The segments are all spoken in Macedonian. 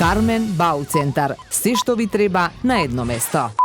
Кармен Бау центар. Се што ви треба на едно место.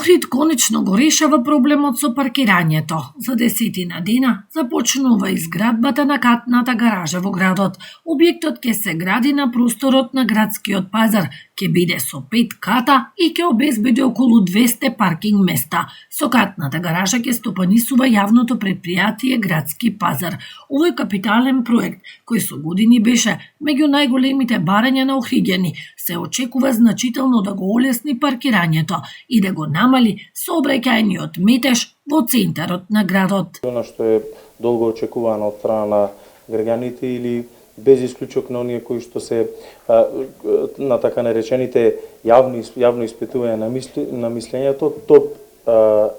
Охрид конечно го решава проблемот со паркирањето. За 10 дена започнува изградбата на катната гаража во градот. Објектот ќе се гради на просторот на градскиот пазар, ќе биде со 5 ката и ќе обезбеди околу 200 паркинг места. Со катната гаража ќе стопанисува јавното претпријатие Градски пазар. Овој капитален проект, кој со години беше меѓу најголемите барања на охриѓани, се очекува значително да го олесни паркирањето и да го намали сообраќајниот метеж во центарот на градот. Она што е долго очекувано од страна на граѓаните или без исклучок на оние кои што се на така наречените јавно испитување на мислењето, топ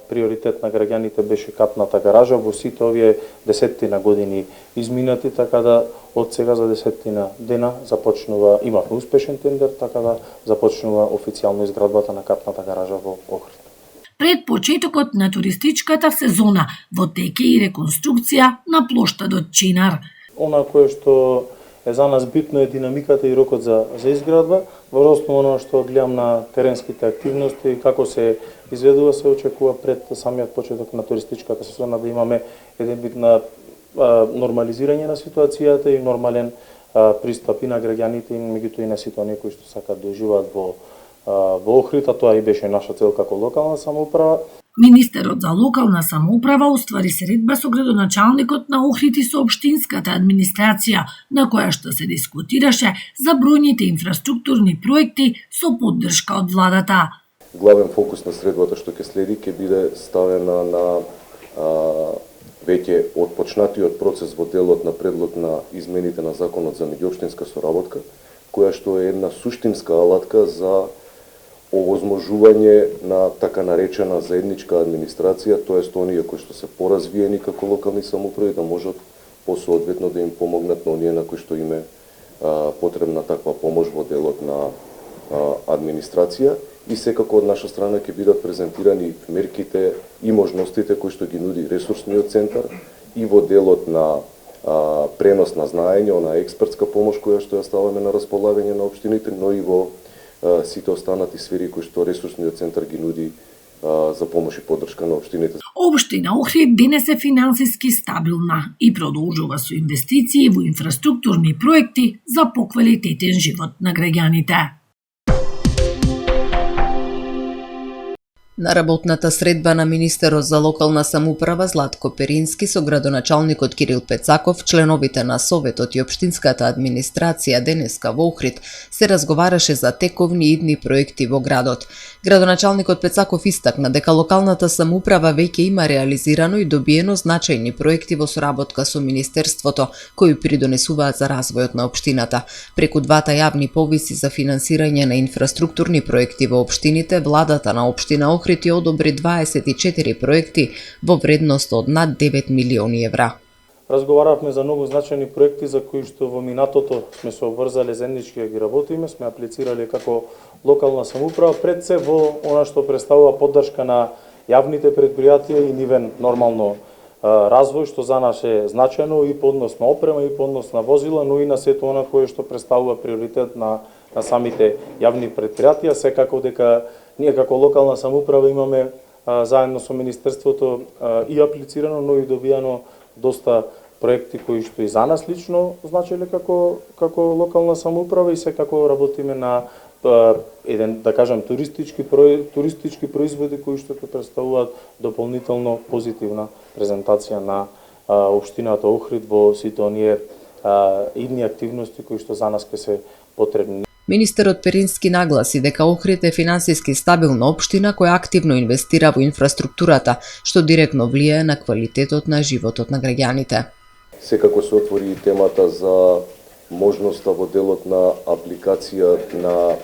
приоритет на граѓаните беше катната гаража во сите овие 10 години изминати, така да од сега за 10 дена започнува, имавме успешен тендер, така да започнува официјално изградбата на катната гаража во Охрид. Пред почетокот на туристичката сезона во теке и реконструкција на плоштадот Чинар. Она кое што е за нас битно е динамиката и рокот за изградба, во основа на што гледам на теренските активности, како се изведува, се очекува пред самиот почеток на туристичката сезона да имаме еден вид на нормализирање на ситуацијата и нормален пристап и на граѓаните и меѓутоа и на сите оние кои што сакаат да уживаат во Охрид, а тоа и беше наша цел како локална самоуправа. Министерот за локална самоуправа оствари средба со градоначалникот на Охрид и со општинската администрација, на која што се дискутираше за бројните инфраструктурни проекти со поддршка од владата. Главен фокус на средбата што ќе следи ќе биде ставена на веќе отпочнатиот процес во делот на предлог на измените на законот за меѓуопштинска соработка, која што е една суштинска алатка за овозможување на така наречена заедничка администрација, тоест оние кои што се поразвиени како локални самоуправи да можат посоодветно да им помогнат на оние на кои што им е потребна таква помош во делот на администрација и секако од наша страна ќе бидат презентирани мерките и можностите кои што ги нуди ресурсниот центар и во делот на пренос на знаење, на експертска помош која што ја ставаме на располагање на општините, но и во сите останати сфери кои што ресурсниот центар ги нуди за помош и поддршка на општините. Општина Охрид денес е финансиски стабилна и продолжува со инвестиции во инфраструктурни проекти за поквалитетен живот на граѓаните. На работната средба на министерот за локална самоуправа Златко Перински со градоначалникот Кирил Пецаков, членовите на Советот и општинската администрација денеска во Охрид се разговараше за тековни идни проекти во градот. Градоначалникот Пецаков истакна дека локалната самоуправа веќе има реализирано и добиено значајни проекти во соработка со министерството, кои придонесуваат за развојот на општината. Преку двата јавни повиси за финансирање на инфраструктурни проекти во општините, владата на општина Охрид ја одобри 24 проекти во вредност од над 9 милиони евра. Разговаравме за многу значајни проекти за кои што во минатото сме се обврзале заеднички да ги работиме, сме аплицирале како локална самоуправа, пред се во она што представува поддршка на јавните предпријатија и нивен нормално развој, што за нас е значајно и по однос на опрема и по однос на возила, но и на сето она кое што представува приоритет на самите јавни предпријатија, секако дека ние како локална самоуправа имаме заедно со министерството и аплицирано, но и добијано доста проекти кои што и за нас лично значеле како локална самоуправа и секако работиме на еден, да кажам, туристички производи кои што ќе представуваат дополнително позитивна презентација на општината Охрид во сите оние идни активности кои што за нас ќе се потребни. Министерот Перински нагласи дека Охрид е финансиски стабилна општина која активно инвестира во инфраструктурата, што директно влијае на квалитетот на животот на граѓаните. Секако се отвори и темата за можноста во делот на апликација на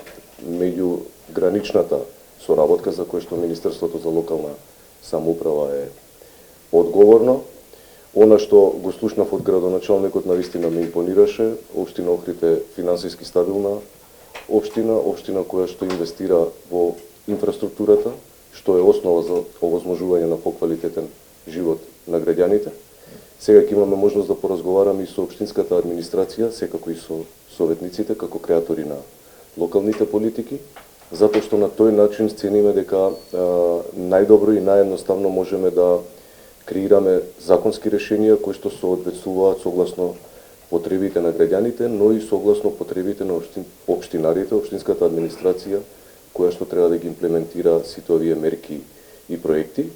меѓуграничната соработка за која што Министерството за локална самоуправа е одговорно. Она што го слушнав од градоначалникот навистина ме импонираше. Општина Охрид е финансиски стабилна општина, општина која што инвестира во инфраструктурата, што е основа за овозможување на поквалитетен живот на граѓаните. Сега ќе имаме можност да поразговараме и со општинската администрација, секако и со советниците, како креатори на локалните политики, затоа што на тој начин цениме дека најдобро и наједноставно можеме да креираме законски решенија кои што соодветствуваат согласно потребите на граѓаните, но и согласно потребите на општинарите, општинската администрација, која што треба да ги имплементира сите овие мерки и проекти.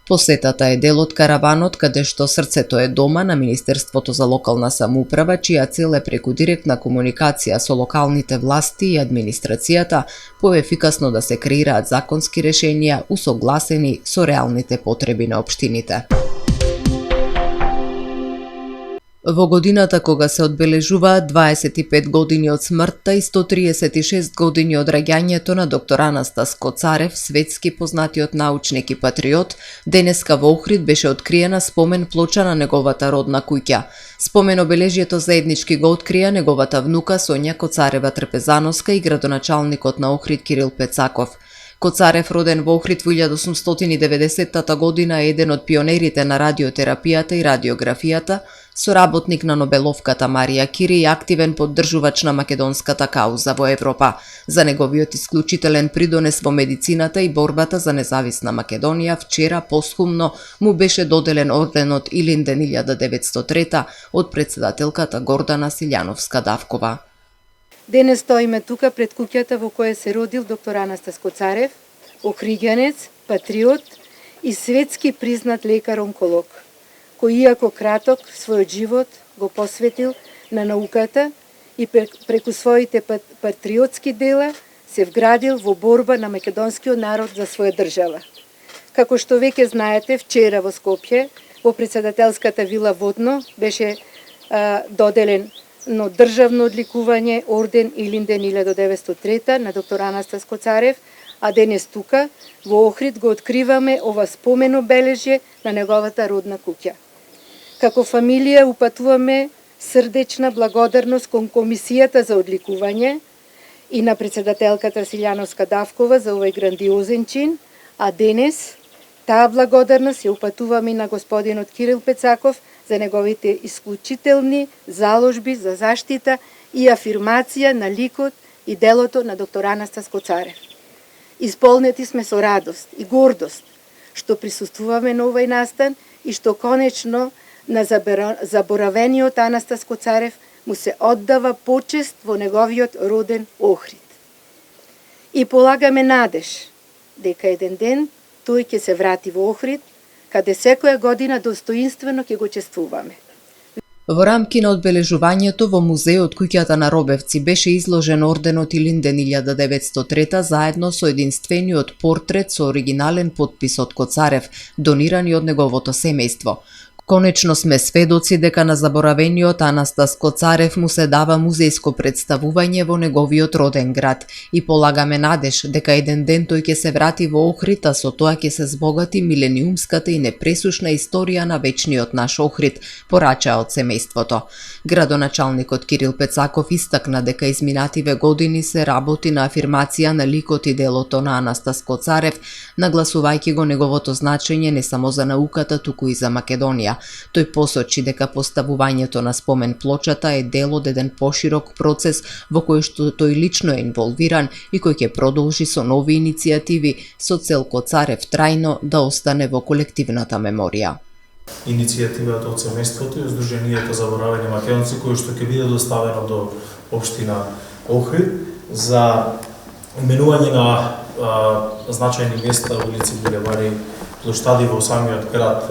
Посетата е дел од караванот каде што срцето е дома на Министерството за локална самоуправа, чија цел е преку директна комуникација со локалните власти и администрацијата поефикасно да се креираат законски решенија усогласени со реалните потреби на општините. Во годината кога се одбележуваат 25 години од смртта и 136 години од раѓањето на доктор Анастас Коцарев, светски познатиот научник и патриот, денеска во Охрид беше откриена спомен плоча на неговата родна куќа. Спомен обележието заеднички го открија неговата внука Сонја Коцарева Трпезановска и градоначалникот на Охрид Кирил Пецаков. Коцарев, роден во Охрид во 1890 година, е еден од пионерите на радиотерапијата и радиографијата, соработник на Нобеловката Марија Кири и активен поддржувач на македонската кауза во Европа. За неговиот исклучителен придонес во медицината и борбата за независна Македонија, вчера постхумно му беше доделен орденот Илинден 1903 од претседателката Гордана Силјановска-Давкова. Денес стоиме тука пред куќата во која се родил доктор Анастас Коцарев, охриѓанец, патриот и светски признат лекар-онколог, кој иако краток својот живот го посветил на науката и преку своите патриотски дела се вградил во борба на македонскиот народ за своја држава. Како што веќе знаете, вчера во Скопје, во претседателската вила Водно, беше доделен но државно одликување орден Илинден 1903 на доктор Анастас Коцарев, а денес тука во Охрид го откриваме ова спомено бележје на неговата родна куќа. Како фамилија упатуваме срдечна благодарност кон Комисијата за одликување и на претседателката Силјановска-Давкова за овој грандиозен чин, а денес таа благодарност ја упатуваме и на господинот Кирил Пецаков за неговите исклучителни заложби за заштита и афирмација на ликот и делото на доктор Анастас Коцарев. Исполнети сме со радост и гордост што присуствуваме на овој настан и што конечно на заборавениот Анастас Коцарев му се оддава почест во неговиот роден Охрид. И полагаме надеж дека еден ден тој ќе се врати во Охрид, каде секоја година достоинствено ќе го чествуваме. Во рамки на одбележувањето во музеот куќата на Робевци беше изложен орденот Илинден 1903 заедно со единствениот портрет со оригинален потпис од Коцарев, донирани од неговото семејство. Конечно сме сведоци дека на заборавениот Анастас Коцарев му се дава музејско представување во неговиот роден град и полагаме надеж дека еден ден тој ќе се врати во Охрид, а со тоа ќе се збогати милениумската и непресушна историја на вечниот наш Охрид, порача од семејството. Градоначалникот Кирил Пецаков истакна дека изминативе години се работи на афирмација на ликот и делото на Анастас Коцарев, нагласувајќи го неговото значење не само за науката, туку и за Македонија. Тој посочи дека поставувањето на спомен плочата е дел од еден поширок процес во кој што тој лично е инволвиран и кој ќе продолжи со нови иницијативи со цел Коцарев трајно да остане во колективната меморија. Иницијативата од семејството и Сдруженијето за заборавени македонци кој што ќе биде доставено до општина Охрид за именување на значајни места, улици, булевари, плоштади во самиот град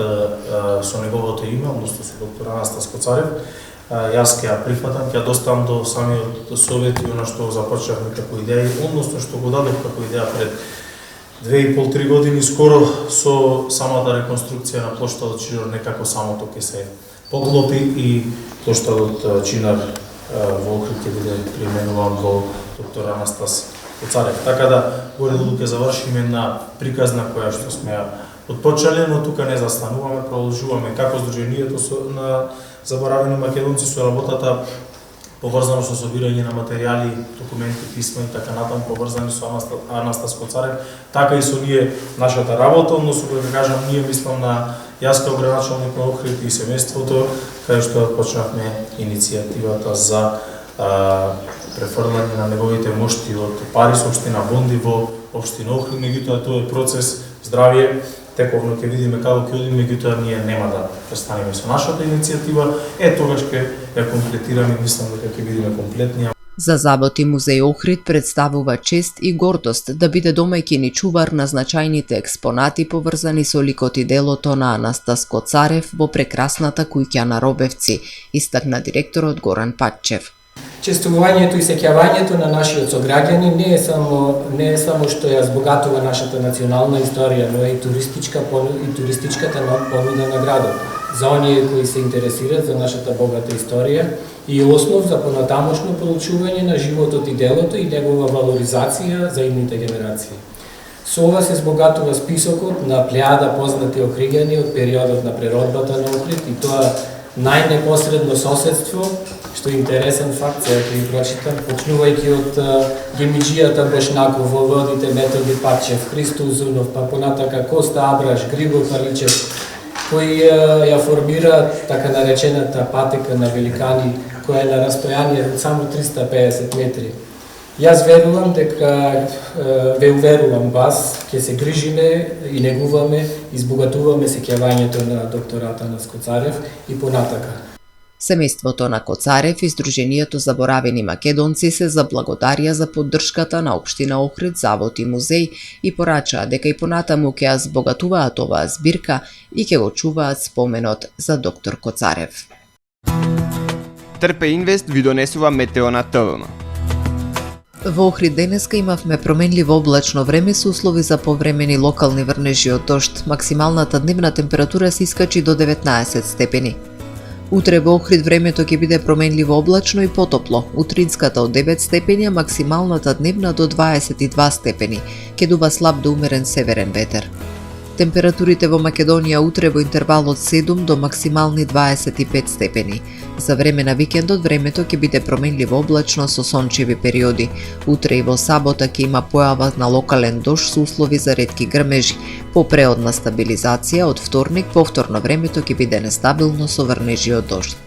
со неговото име, односно со доктор Анастас Коцарев. Јас ќе ја прифатам, ќе ја доставам до самиот совет и она што започнавме како идеја, односно што го дадов како идеја пред 2,5-3 години скоро со самата реконструкција на плоштадот Чирор, некако самото ќе се поклопи и плоштадот Чинар во Охрид ќе биде преименуван во доктор Анастас Коцарев. Така да, горе-долу ќе завршиме една приказна која што сме ја отпочнале, но тука не застануваме, продолжуваме како Сдруженијето на заборавени македонци со работата поврзано со собирање на материјали, документи, писма и така натаму, поврзани со Анастас Коцарев, така и со ние нашата работа, односно кога кажам ние, мислам на јас како градоначалник на Охрид и семејството, каде што почнавме иницијативата за префрлање на неговите мошти од Парис, општина Бонди во општина Охрид, меѓутоа тоа е процес, здравје, тековно ќе видиме како ќе оди, меѓутоа ние нема да престанеме со нашата иницијатива, тогаш ќе ја комплетираме, мислам дека ќе видиме комплетнија. За Заботи музеј Охрид представува чест и гордост да биде домаќин и чувар на значајните експонати поврзани со ликот и делото на Анастас Коцарев во прекрасната куќа на Робевци, истакна директорот Горан Патчев. Честувањето и сеќавањето на нашиот сограѓани не е само што ја збогатува нашата национална историја, но е и туристичката понуда на градот. За оние кои се интересираат за нашата богата историја и основ за понатамошно проучување на животот и делото и негова валоризација за идните генерации. Со ова се збогатува списокот на плејада познати охриѓани од периодот на преродбата на Охрид и тоа најнепосредно соседство, што е интересен факт, сега ќе ви прочитам, почнувајќи од Гемиџијата Бошнаков, Воводите Методи Патчев, Христо Узунов, па понатака Коста Абраш, Григор Паличев, кои ја формира така наречената патека на великани, која е на растојание од само 350 метри. Јас верувам дека ве уверувам вас, ќе се грижиме и негуваме, избогатуваме сеќавањето на доктората на Коцарев и понатака. Семејството на Коцарев и Сдруженијето Заборавени македонци се заблагодарија за поддршката на општина Охрид, Завод и музеј и порачаа дека и понатаму ќе ја збогатуваат оваа збирка и ќе го чуваат споменот за доктор Коцарев. Трпе Инвест ви донесува метео на ТВМ. Во Охрид денеска имавме променливо облачно време со услови за повремени локални врнежи од дожд. Максималната дневна температура се искачи до 19 степени. Утре во Охрид времето ќе биде променливо облачно и потопло. Утринската од 9 степени, а максималната дневна до 22 степени. Ќе дува слаб до умерен северен ветер. Температурите во Македонија утре во интервал од 7 до максимални 25 степени. За време на викендот времето ќе биде променливо облачно со сончеви периоди. Утре и во сабота ќе има појава на локален дожд со услови за ретки грмежи. По преодна стабилизација од вторник повторно времето ќе биде нестабилно со врнежи од дожд.